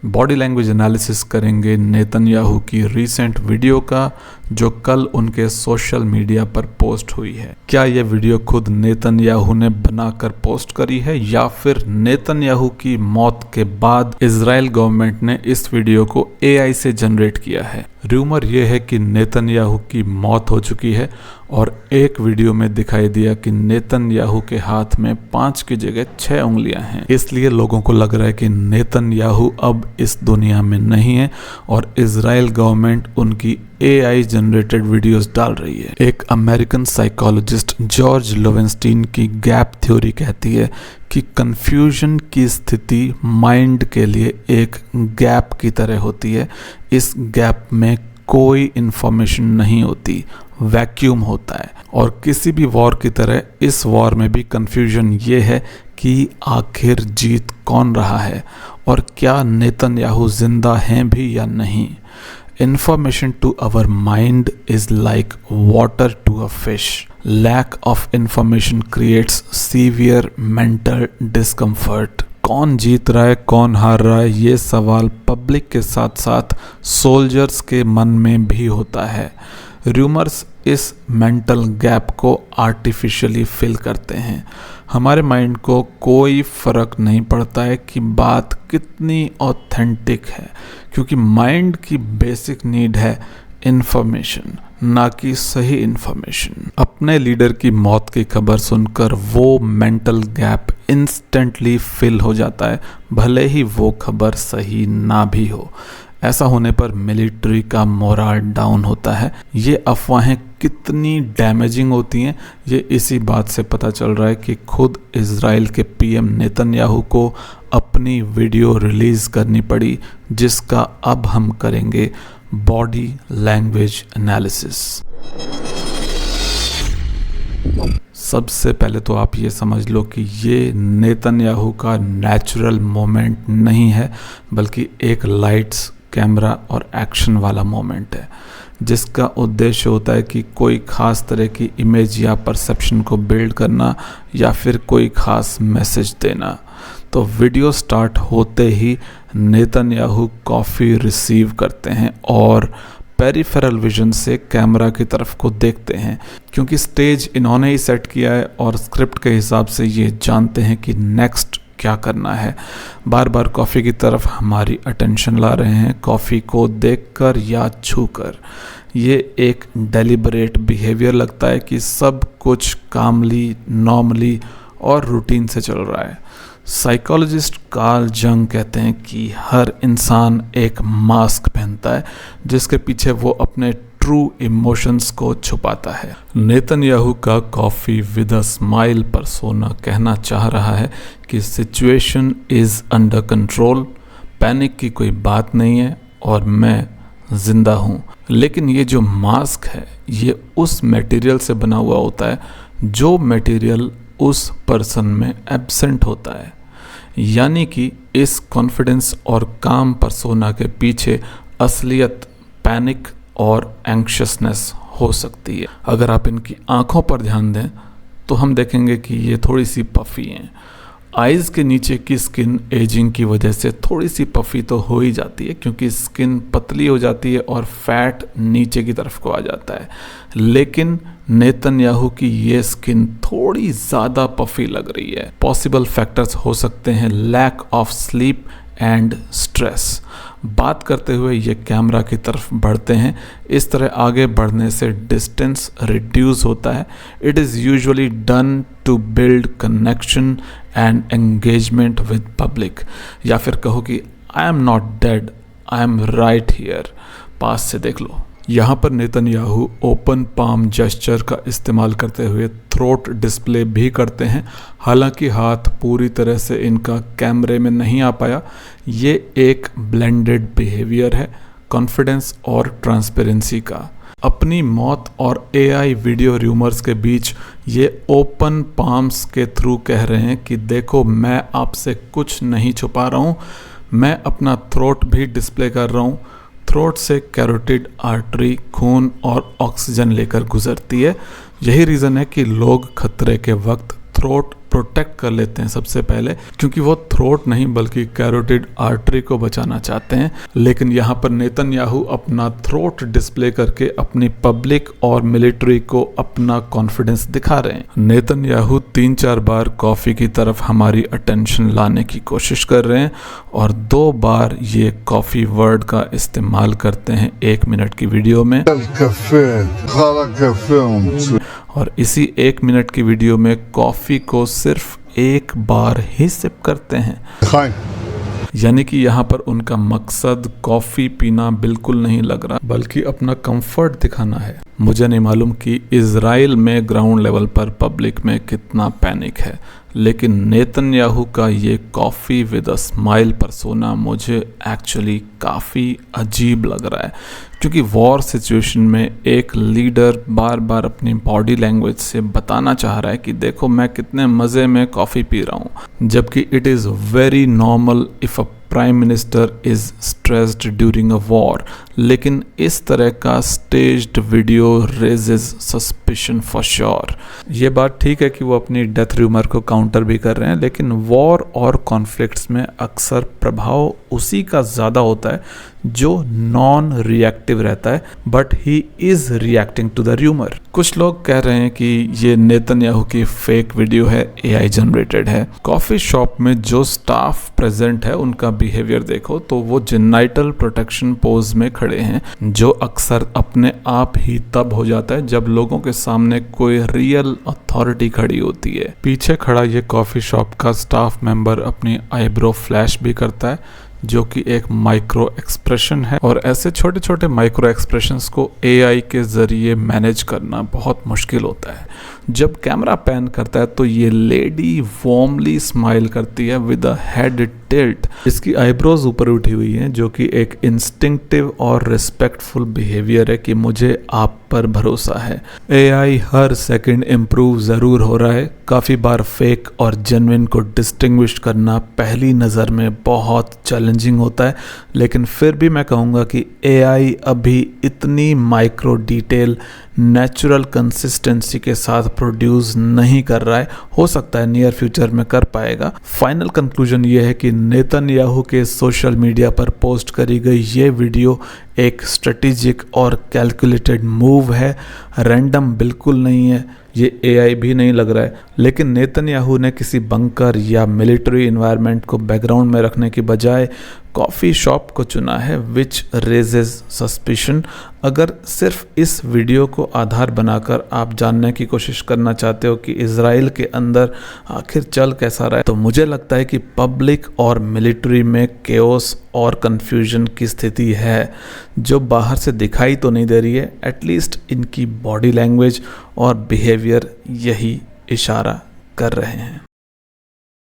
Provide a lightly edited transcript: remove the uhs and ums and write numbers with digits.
Body language analysis करेंगे Netanyahu की recent video का जो कल उनके सोशल मीडिया पर पोस्ट हुई है। क्या यह वीडियो खुद नेतन्याहू ने बनाकर पोस्ट करी है या फिर नेतन्याहू की मौत के बाद इजराइल गवर्नमेंट ने इस वीडियो को एआई से जनरेट किया है। रूमर यह है कि नेतन्याहू की मौत हो चुकी है और एक वीडियो में दिखाई दिया कि नेतन्याहू के हाथ में 5 की जगह 6 उंगलियां हैं। इसलिए लोगों को लग रहा है कि नेतन्याहू अब इस दुनिया में नहीं है और इजराइल गवर्नमेंट उनकी एआई जनरेटेड वीडियोस डाल रही है। एक अमेरिकन साइकोलॉजिस्ट जॉर्ज लोवेंस्टीन की गैप थ्योरी कहती है कि कंफ्यूजन की स्थिति माइंड के लिए एक गैप की तरह होती है। इस गैप में कोई इंफॉर्मेशन नहीं होती, वैक्यूम होता है। और किसी भी वॉर की तरह इस वॉर में भी कंफ्यूजन ये है कि आखिर जीत कौन रहा है और क्या नेतन्याहू जिंदा हैं भी या नहीं। Information to our mind is like water to a fish. Lack of information creates severe mental discomfort. कौन जीत रहा है, कौन हार रहा है, ये सवाल पब्लिक के साथ साथ सोल्जर्स के मन में भी होता है। रूमर्स इस मेंटल गैप को आर्टिफिशियली फिल करते हैं। हमारे माइंड को कोई फ़र्क नहीं पड़ता है कि बात कितनी ऑथेंटिक है, क्योंकि माइंड की बेसिक नीड है इन्फॉर्मेशन, ना कि सही इन्फॉर्मेशन। अपने लीडर की मौत की खबर सुनकर वो मेंटल गैप इंस्टेंटली फिल हो जाता है, भले ही वो खबर सही ना भी हो। ऐसा होने पर मिलिट्री का मोरल डाउन होता है। ये अफवाहें कितनी डैमेजिंग होती हैं, ये इसी बात से पता चल रहा है कि खुद इजराइल के पीएम नेतन्याहू को अपनी वीडियो रिलीज़ करनी पड़ी, जिसका अब हम करेंगे बॉडी लैंग्वेज एनालिसिस। सबसे पहले तो आप ये समझ लो कि ये नेतन्याहू का नेचुरल मोमेंट नहीं है, बल्कि एक लाइट्स, कैमरा और एक्शन वाला मोमेंट है, जिसका उद्देश्य होता है कि कोई ख़ास तरह की इमेज या परसेप्शन को बिल्ड करना या फिर कोई ख़ास मैसेज देना। तो वीडियो स्टार्ट होते ही नेतन्याहू कॉफ़ी रिसीव करते हैं और पेरिफेरल विजन से कैमरा की तरफ को देखते हैं, क्योंकि स्टेज इन्होंने ही सेट किया है और स्क्रिप्ट के हिसाब से ये जानते हैं कि नेक्स्ट क्या करना है। बार बार कॉफ़ी की तरफ हमारी अटेंशन ला रहे हैं, कॉफ़ी को देखकर या छूकर। ये एक डेलिबरेट बिहेवियर लगता है कि सब कुछ कामली, नॉर्मली और रूटीन से चल रहा है। साइकोलॉजिस्ट कार्ल जंग कहते हैं कि हर इंसान एक मास्क पहनता है, जिसके पीछे वो अपने ट्रू इमोशंस को छुपाता है। नेतन्याहू का coffee with a smile persona कहना चाह रहा है कि situation is under control, panic की कोई बात नहीं है और मैं ज़िंदा हूँ। लेकिन ये जो मास्क है ये उस मटेरियल से बना हुआ होता है जो मटेरियल उस पर्सन में एब्सेंट होता है। यानी कि इस कॉन्फिडेंस और काम पर्सोना के पीछे असलियत पैनिक और एंक्शसनेस हो सकती है। अगर आप इनकी आंखों पर ध्यान दें तो हम देखेंगे कि ये थोड़ी सी पफ़ी हैं। आइज़ के नीचे की स्किन एजिंग की वजह से थोड़ी सी पफ़ी तो हो ही जाती है, क्योंकि स्किन पतली हो जाती है और फैट नीचे की तरफ को आ जाता है। लेकिन नेतन्याहू की ये स्किन थोड़ी ज़्यादा पफ़ी लग रही है। पॉसिबल फैक्टर्स हो सकते हैं lack of sleep and stress. बात करते हुए ये कैमरा की तरफ बढ़ते हैं। इस तरह आगे बढ़ने से डिस्टेंस रिड्यूस होता है। It is usually done to build connection and engagement with public. या फिर कहो कि I am not dead, I am right here. पास से देख लो। यहाँ पर नेतन्याहू ओपन पाम जेस्चर का इस्तेमाल करते हुए थ्रोट डिस्प्ले भी करते हैं। हालांकि हाथ पूरी तरह से इनका कैमरे में नहीं आ पाया। ये एक ब्लेंडेड बिहेवियर है कॉन्फिडेंस और ट्रांसपेरेंसी का। अपनी मौत और एआई वीडियो रूमर्स के बीच ये ओपन पाम्स के थ्रू कह रहे हैं कि देखो, मैं आपसे कुछ नहीं छुपा रहा हूँ, मैं अपना थ्रोट भी डिस्प्ले कर रहा हूँ। थ्रोट से कैरोटिड आर्टरी खून और ऑक्सीजन लेकर गुजरती है। यही रीज़न है कि लोग खतरे के वक्त थ्रोट प्रोटेक्ट कर लेते हैं सबसे पहले, क्योंकि वो थ्रोट नहीं बल्कि कैरोटिड आर्टरी को बचाना चाहते हैं। लेकिन यहाँ पर नेतन्याहू अपना थ्रोट डिस्प्ले करके अपनी पब्लिक और मिलिट्री को अपना कॉन्फिडेंस दिखा रहे हैं। नेतन्याहू 3-4 बार कॉफ़ी की तरफ हमारी अटेंशन लाने की कोशिश कर रहे हैं और 2 बार ये कॉफ़ी वर्ड का इस्तेमाल करते हैं 1 मिनट की वीडियो में। और इसी 1 मिनट की वीडियो में कॉफ़ी को सिर्फ 1 बार ही सिप करते हैं। यानी कि यहाँ पर उनका मकसद कॉफ़ी पीना बिल्कुल नहीं लग रहा, बल्कि अपना कंफर्ट दिखाना है। मुझे नहीं मालूम कि इज़राइल में ग्राउंड लेवल पर पब्लिक में कितना पैनिक है, लेकिन नेतन्याहू का ये coffee with a smile persona मुझे एक्चुअली काफ़ी अजीब लग रहा है, क्योंकि वॉर सिचुएशन में एक लीडर बार बार अपनी बॉडी लैंग्वेज से बताना चाह रहा है कि देखो मैं कितने मज़े में कॉफ़ी पी रहा हूँ, जबकि it is very normal if a prime minister is stressed during a war. लेकिन इस तरह का staged video raises suspicion for sure. ये बात ठीक है कि वो अपनी डेथ र्यूमर को काउंटर भी कर रहे हैं, लेकिन वॉर और कॉन्फ्लिक्ट्स में अक्सर प्रभाव उसी का ज़्यादा होता है जो नॉन रिएक्टिव रहता है, but he is reacting to the rumour. कुछ लोग कह रहे हैं कि ये नेतन्याहू की फेक वीडियो है, AI जनरेटेड है। कॉफ़ी शॉप में जो स्टाफ प्रेजेंट है उनका बिहेवियर देखो तो वो जेनाइटल प्रोटेक्शन पोज में खड़े हैं, जो अक्सर अपने आप ही तब हो जाता है जब लोगों के सामने कोई रियल अथॉरिटी खड़ी होती है। पीछे खड़ा ये कॉफ़ी शॉप का स्टाफ मेंबर अपनी आईब्रो फ्लैश भी करता है, जो कि एक माइक्रो एक्सप्रेशन है, और ऐसे छोटे छोटे माइक्रो एक्सप्रेशंस को AI के ज़रिए मैनेज करना बहुत मुश्किल होता है। जब कैमरा पैन करता है तो ये लेडी वार्मली स्माइल करती है विद अ हेड टिल्ट। इसकी आईब्रोज ऊपर उठी हुई हैं, जो कि एक इंस्टिंक्टिव और रिस्पेक्टफुल बिहेवियर है कि मुझे आप पर भरोसा है। AI हर सेकंड इम्प्रूव ज़रूर हो रहा है। काफ़ी बार फेक और जेन्युइन को डिस्टिंग्विश करना पहली नज़र में बहुत चैलेंजिंग होता है, लेकिन फिर भी मैं कहूँगा कि AI अभी इतनी माइक्रो डिटेल नेचुरल कंसिस्टेंसी के साथ प्रोड्यूस नहीं कर रहा है। हो सकता है नियर फ्यूचर में कर पाएगा। फाइनल कंक्लूजन ये है कि नेतन्याहू के सोशल मीडिया पर पोस्ट करी गई ये वीडियो एक स्ट्रेटेजिक और कैलकुलेटेड मूव है, रैंडम बिल्कुल नहीं है। ये AI भी नहीं लग रहा है, लेकिन नेतन्याहू ने किसी बंकर या मिलिट्री इन्वायरमेंट को बैकग्राउंड में रखने की बजाय कॉफ़ी शॉप को चुना है, विच रेजेस सस्पिशन। अगर सिर्फ इस वीडियो को आधार बनाकर आप जानने की कोशिश करना चाहते हो कि इज़राइल के अंदर आखिर चल कैसा रहा है, तो मुझे लगता है कि पब्लिक और मिलिट्री में केओस और कन्फ्यूजन की स्थिति है, जो बाहर से दिखाई तो नहीं दे रही है। एटलीस्ट इनकी बॉडी लैंग्वेज और बिहेवियर यही इशारा कर रहे हैं।